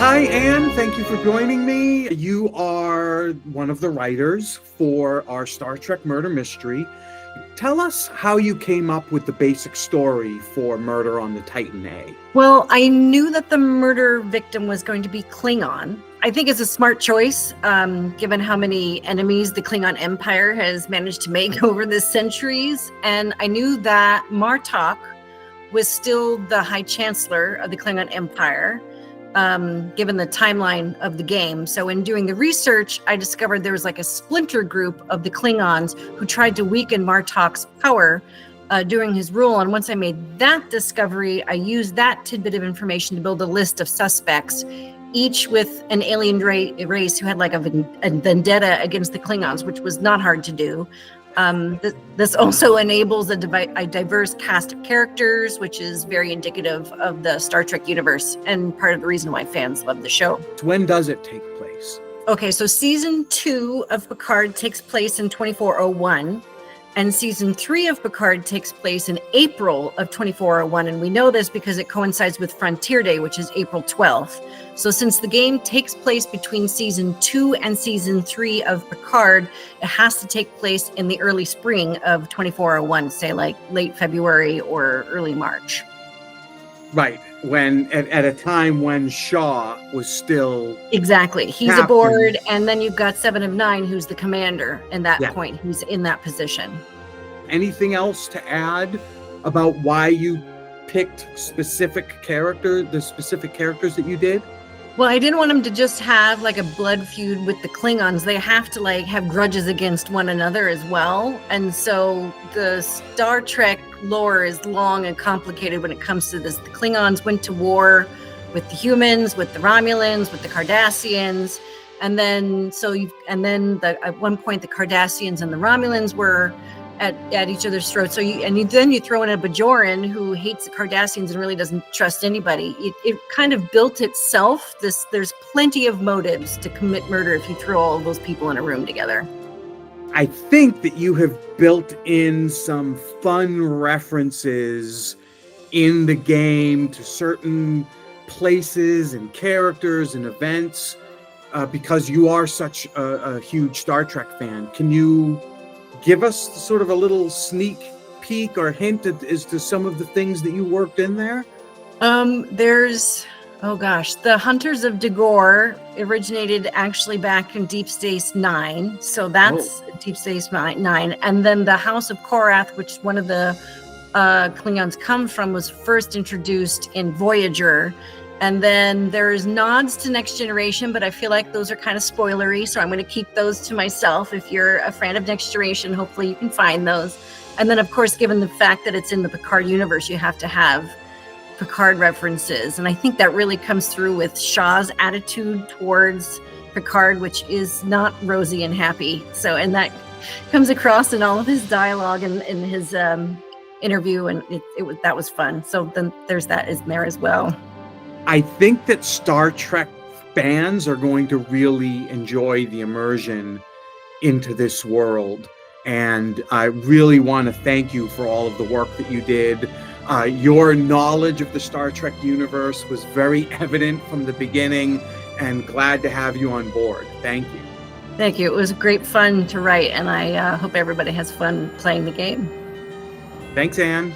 Hi, Anne. Thank you for joining me. You are one of the writers for our Star Trek Murder Mystery. Tell us how you came up with the basic story for Murder on the Titan A. Well, I knew that the murder victim was going to be Klingon. I think it's a smart choice, given how many enemies the Klingon Empire has managed to make over the centuries. And I knew that Martok was still the High Chancellor of the Klingon Empire, given the timeline of the game. So in doing the research, I discovered there was like a splinter group of the Klingons who tried to weaken Martok's power during his rule. And once I made that discovery, I used that tidbit of information to build a list of suspects, each with an alien race who had like a vendetta against the Klingons, which was not hard to do. This also enables a diverse cast of characters, which is very indicative of the Star Trek universe and part of the reason why fans love the show. When does it take place? Okay, so season 2 of Picard takes place in 2401, and season 3 of Picard takes place in April of 2401. And we know this because it coincides with Frontier Day, which is April 12th. So since the game takes place between season 2 and season 3 of Picard, it has to take place in the early spring of 2401, say like late February or early March. Right, when at a time when Shaw was still exactly. He's captain. Aboard, and then you've got 7 of 9, who's the commander in that point. He's in that position. Anything else to add about why you picked the specific characters that you did? Well, I didn't want them to just have like a blood feud with the Klingons. They have to like have grudges against one another as well. And so the Star Trek lore is long and complicated when it comes to this. The Klingons went to war with the humans, with the Romulans, with the Cardassians. And then at one point the Cardassians and the Romulans were at each other's throats. Then you throw in a Bajoran who hates the Cardassians and really doesn't trust anybody. It kind of built itself. There's plenty of motives to commit murder if you throw all of those people in a room together. I think that you have built in some fun references in the game to certain places and characters and events because you are such a huge Star Trek fan. Can you give us sort of a little sneak peek or hint as to some of the things that you worked in there? There's, the Hunters of Dagor originated actually back in Deep Space Nine. So that's Deep Space Nine. And then the House of Korath, which one of the Klingons come from, was first introduced in Voyager. And then there's nods to Next Generation, but I feel like those are kind of spoilery, so I'm going to keep those to myself. If you're a fan of Next Generation, hopefully you can find those. And then, of course, given the fact that it's in the Picard universe, you have to have Picard references. And I think that really comes through with Shaw's attitude towards Picard, which is not rosy and happy. So, and that comes across in all of his dialogue and in his interview, and that was fun. So then there's that in there as well. I think that Star Trek fans are going to really enjoy the immersion into this world. And I really want to thank you for all of the work that you did. Your knowledge of the Star Trek universe was very evident from the beginning, and glad to have you on board. Thank you. Thank you. It was great fun to write, and I hope everybody has fun playing the game. Thanks, Anne.